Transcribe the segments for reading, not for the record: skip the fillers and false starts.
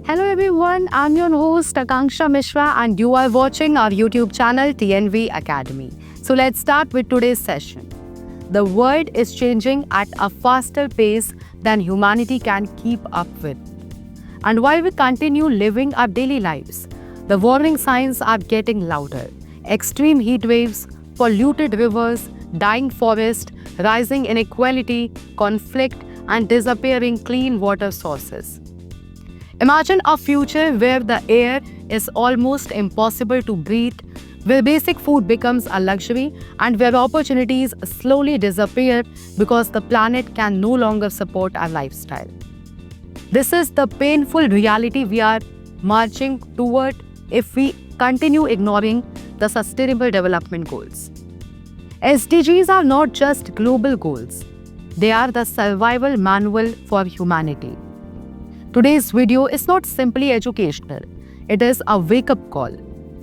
Hello everyone, I'm your host Akanksha Mishra and you are watching our YouTube channel TNV Academy. So let's start with today's session. The world is changing at a faster pace than humanity can keep up with. And while we continue living our daily lives, the warning signs are getting louder. Extreme heat waves, polluted rivers, dying forests, rising inequality, conflict, and disappearing clean water sources. Imagine a future where the air is almost impossible to breathe, where basic food becomes a luxury, and where opportunities slowly disappear because the planet can no longer support our lifestyle. This is the painful reality we are marching toward if we continue ignoring the Sustainable Development Goals. SDGs are not just global goals, they are the survival manual for humanity. Today's video is not simply educational, it is a wake-up call.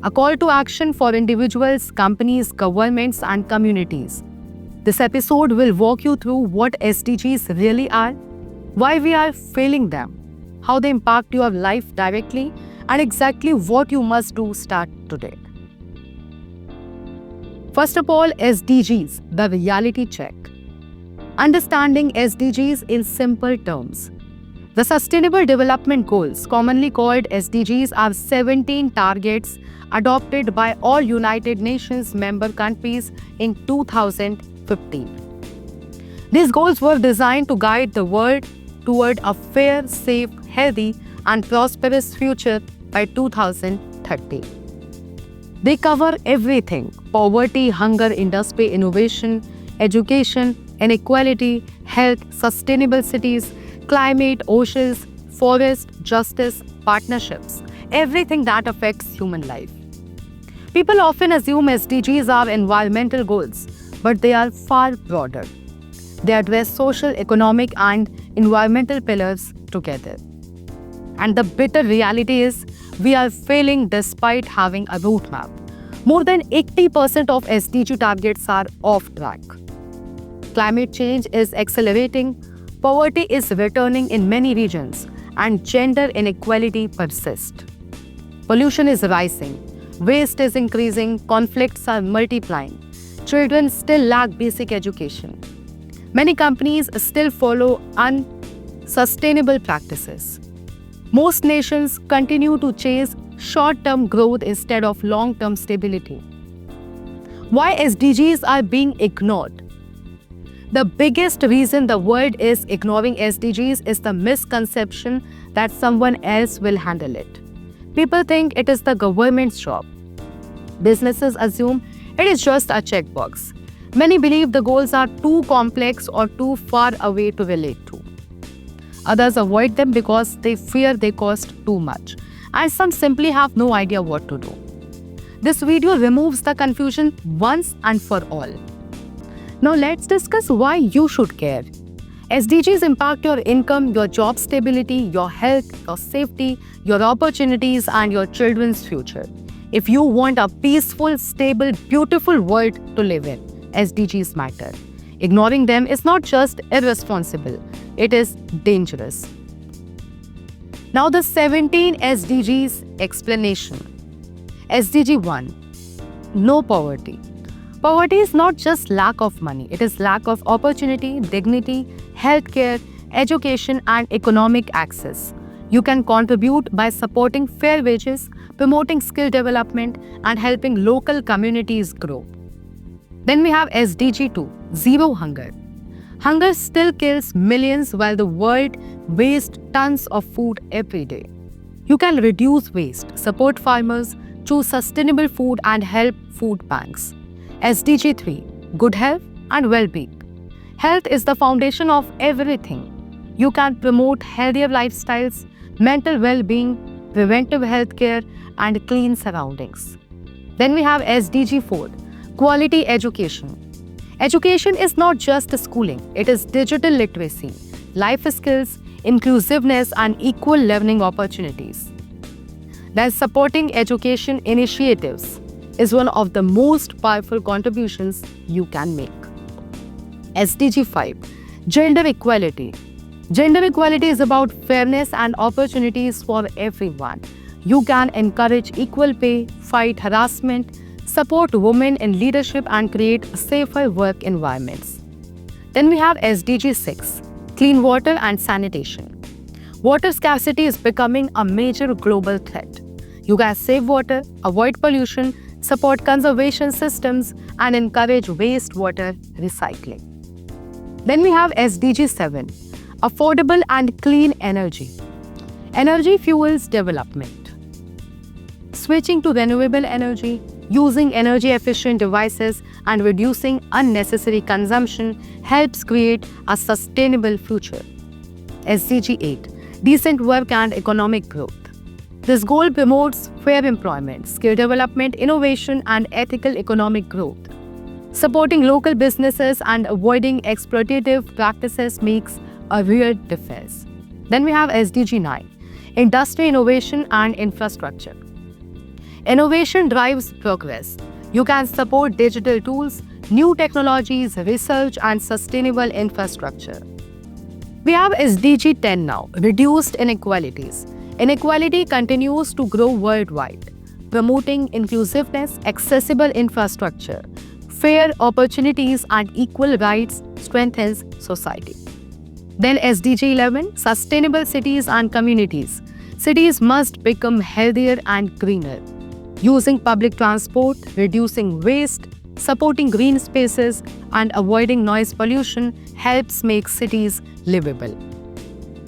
A call to action for individuals, companies, governments, and communities. This episode will walk you through what SDGs really are, why we are failing them, how they impact your life directly, and exactly what you must do start today. First of all, SDGs, the reality check. Understanding SDGs in simple terms. The Sustainable Development Goals, commonly called SDGs, are 17 targets adopted by all United Nations member countries in 2015. These goals were designed to guide the world toward a fair, safe, healthy, and prosperous future by 2030. They cover everything: poverty, hunger, industry, innovation, education, inequality, health, sustainable cities, climate, oceans, forest, justice, partnerships, everything that affects human life. People often assume SDGs are environmental goals, but they are far broader. They address social, economic, and environmental pillars together. And the bitter reality is, we are failing despite having a roadmap. More than 80% of SDG targets are off track. Climate change is accelerating, poverty is returning in many regions, and gender inequality persists. Pollution is rising, waste is increasing, conflicts are multiplying. Children still lack basic education. Many companies still follow unsustainable practices. Most nations continue to chase short-term growth instead of long-term stability. Why SDGs are being ignored? The biggest reason the world is ignoring SDGs is the misconception that someone else will handle it. People think it is the government's job. Businesses assume it is just a checkbox. Many believe the goals are too complex or too far away to relate to. Others avoid them because they fear they cost too much, and some simply have no idea what to do. This video removes the confusion once and for all. Now let's discuss why you should care. SDGs impact your income, your job stability, your health, your safety, your opportunities, and your children's future. If you want a peaceful, stable, beautiful world to live in, SDGs matter. Ignoring them is not just irresponsible, it is dangerous. Now the 17 SDGs explanation. SDG 1. No poverty. Poverty is not just lack of money, it is lack of opportunity, dignity, healthcare, education, and economic access. You can contribute by supporting fair wages, promoting skill development, and helping local communities grow. Then we have SDG 2, Zero Hunger. Hunger still kills millions while the world wastes tons of food every day. You can reduce waste, support farmers, choose sustainable food, and help food banks. SDG 3, Good Health and Well-being. Health is the foundation of everything. You can promote healthier lifestyles, mental well-being, preventive healthcare, and clean surroundings. Then we have SDG 4, Quality Education. Education is not just schooling, it is digital literacy, life skills, inclusiveness, and equal learning opportunities. Then supporting education initiatives is one of the most powerful contributions you can make. SDG 5, Gender Equality. Gender equality is about fairness and opportunities for everyone. You can encourage equal pay, fight harassment, support women in leadership, and create safer work environments. Then we have SDG 6, clean water and sanitation. Water scarcity is becoming a major global threat. You can save water, avoid pollution, support conservation systems, and encourage wastewater recycling. Then we have SDG 7, affordable and clean energy. Energy fuels development. Switching to renewable energy, using energy-efficient devices, and reducing unnecessary consumption helps create a sustainable future. SDG 8, decent work and economic growth. This goal promotes fair employment, skill development, innovation, and ethical economic growth. Supporting local businesses and avoiding exploitative practices makes a real difference. Then we have SDG 9, industry innovation and infrastructure. Innovation drives progress. You can support digital tools, new technologies, research, and sustainable infrastructure. We have SDG 10 now, reduced inequalities. Inequality continues to grow worldwide. Promoting inclusiveness, accessible infrastructure, fair opportunities, and equal rights strengthens society. Then SDG 11, sustainable cities and communities. Cities must become healthier and greener. Using public transport, reducing waste, supporting green spaces, and avoiding noise pollution helps make cities livable.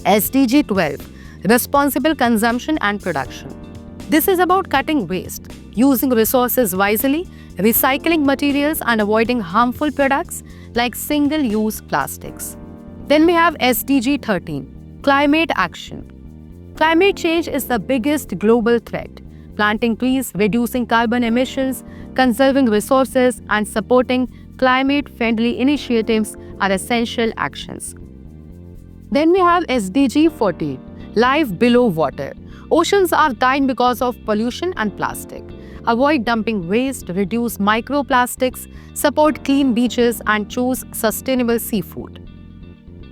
SDG 12, responsible consumption and production. This is about cutting waste, using resources wisely, recycling materials, and avoiding harmful products like single-use plastics. Then we have SDG 13, climate action. Climate change is the biggest global threat. Planting trees, reducing carbon emissions, conserving resources, and supporting climate-friendly initiatives are essential actions. Then we have SDG 14, life below water. Oceans are dying because of pollution and plastic. Avoid dumping waste, reduce microplastics, support clean beaches, and choose sustainable seafood.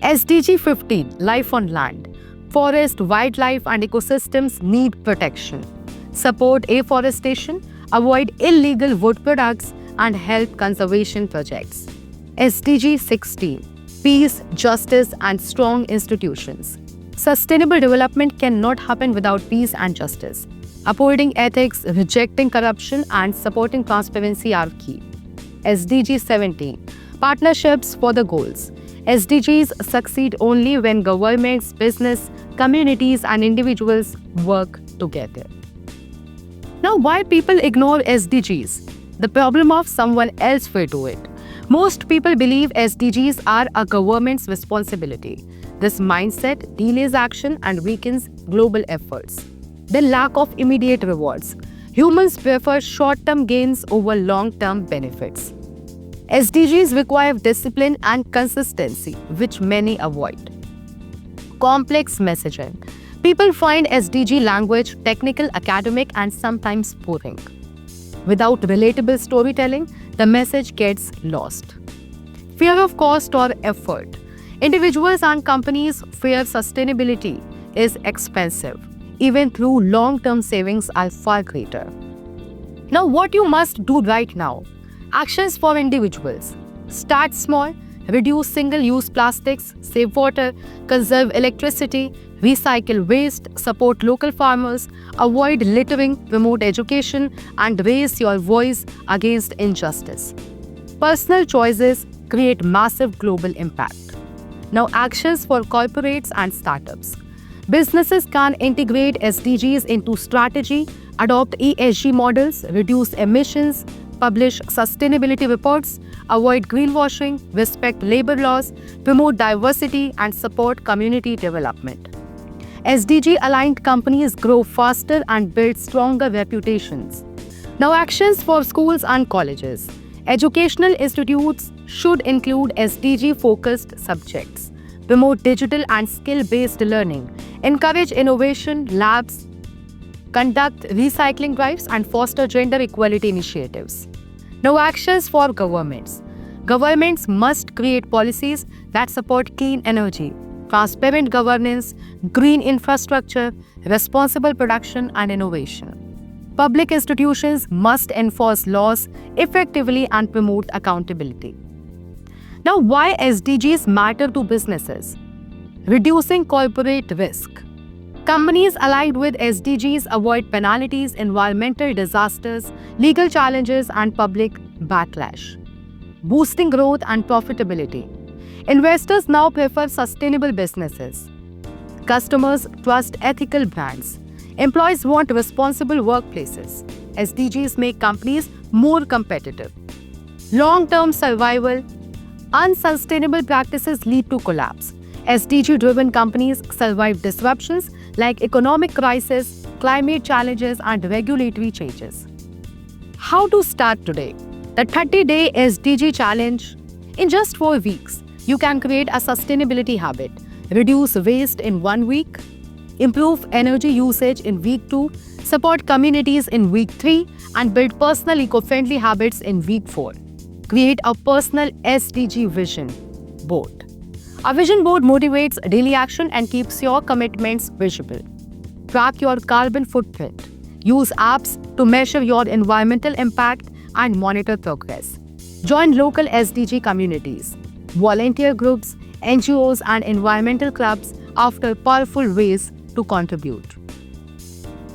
SDG 15, life on land. Forest, wildlife, and ecosystems need protection. Support afforestation, avoid illegal wood products, and help conservation projects. SDG 16, peace, justice, and strong institutions. Sustainable development cannot happen without peace and justice. Upholding ethics, rejecting corruption, and supporting transparency are key. SDG 17, partnerships for the goals. SDGs succeed only when governments, business, communities, and individuals work together. Now, why people ignore SDGs? The problem of someone else will do it. Most people believe SDGs are a government's responsibility. This mindset delays action and weakens global efforts. The lack of immediate rewards. Humans prefer short-term gains over long-term benefits. SDGs require discipline and consistency, which many avoid. Complex messaging. People find SDG language technical, academic, and sometimes boring. Without relatable storytelling, the message gets lost. Fear of cost or effort. Individuals and companies fear sustainability is expensive, even though long-term savings are far greater. Now, what you must do right now? Actions for individuals. Start small, reduce single-use plastics, save water, conserve electricity, recycle waste, support local farmers, avoid littering, promote education, and raise your voice against injustice. Personal choices create massive global impact. Now, actions for corporates and startups. Businesses can integrate SDGs into strategy, adopt ESG models, reduce emissions, publish sustainability reports, avoid greenwashing, respect labor laws, promote diversity, and support community development. SDG-aligned companies grow faster and build stronger reputations. Now, actions for schools and colleges. Educational institutes should include SDG-focused subjects, promote digital and skill-based learning, encourage innovation labs, conduct recycling drives, and foster gender equality initiatives. Now, actions for governments. Governments must create policies that support clean energy, transparent governance, green infrastructure, responsible production, and innovation. Public institutions must enforce laws effectively and promote accountability. Now, why SDGs matter to businesses? Reducing corporate risk. Companies aligned with SDGs avoid penalties, environmental disasters, legal challenges, and public backlash. Boosting growth and profitability. Investors now prefer sustainable businesses. Customers trust ethical brands. Employees want responsible workplaces. SDGs make companies more competitive. Long-term survival. Unsustainable practices lead to collapse. SDG-driven companies survive disruptions like economic crisis, climate challenges, and regulatory changes. How to start today? The 30-day SDG challenge. In just 4 weeks, you can create a sustainability habit, reduce waste in 1 week, improve energy usage in week 2, support communities in week 3, and build personal eco-friendly habits in week 4. Create a personal SDG vision board. A vision board motivates daily action and keeps your commitments visible. Track your carbon footprint. Use apps to measure your environmental impact and monitor progress. Join local SDG communities. Volunteer groups, NGOs, and environmental clubs offer powerful ways to contribute.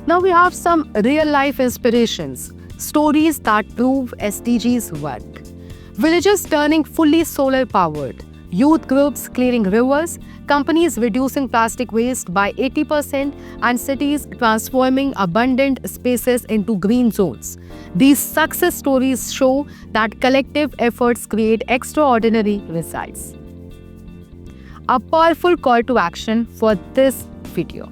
Now we have some real-life inspirations, stories that prove SDGs work. Villages turning fully solar-powered. Youth groups clearing rivers, companies reducing plastic waste by 80%, and cities transforming abundant spaces into green zones. These success stories show that collective efforts create extraordinary results. A powerful call to action for this video.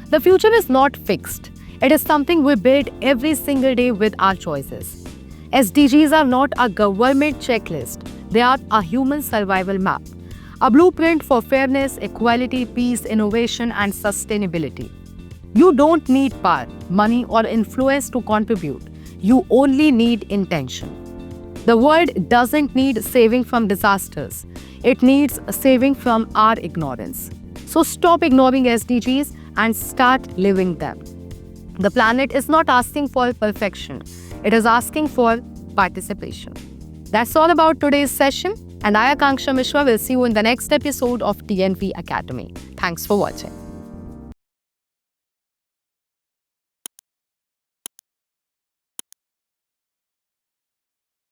The future is not fixed. It is something we build every single day with our choices. SDGs are not a government checklist. They are a human survival map, a blueprint for fairness, equality, peace, innovation, and sustainability. You don't need power, money, or influence to contribute. You only need intention. The world doesn't need saving from disasters. It needs saving from our ignorance. So stop ignoring SDGs and start living them. The planet is not asking for perfection. It is asking for participation. That's all about today's session, and I, Akanksha Mishra, will see you in the next episode of TNV Academy. Thanks for watching.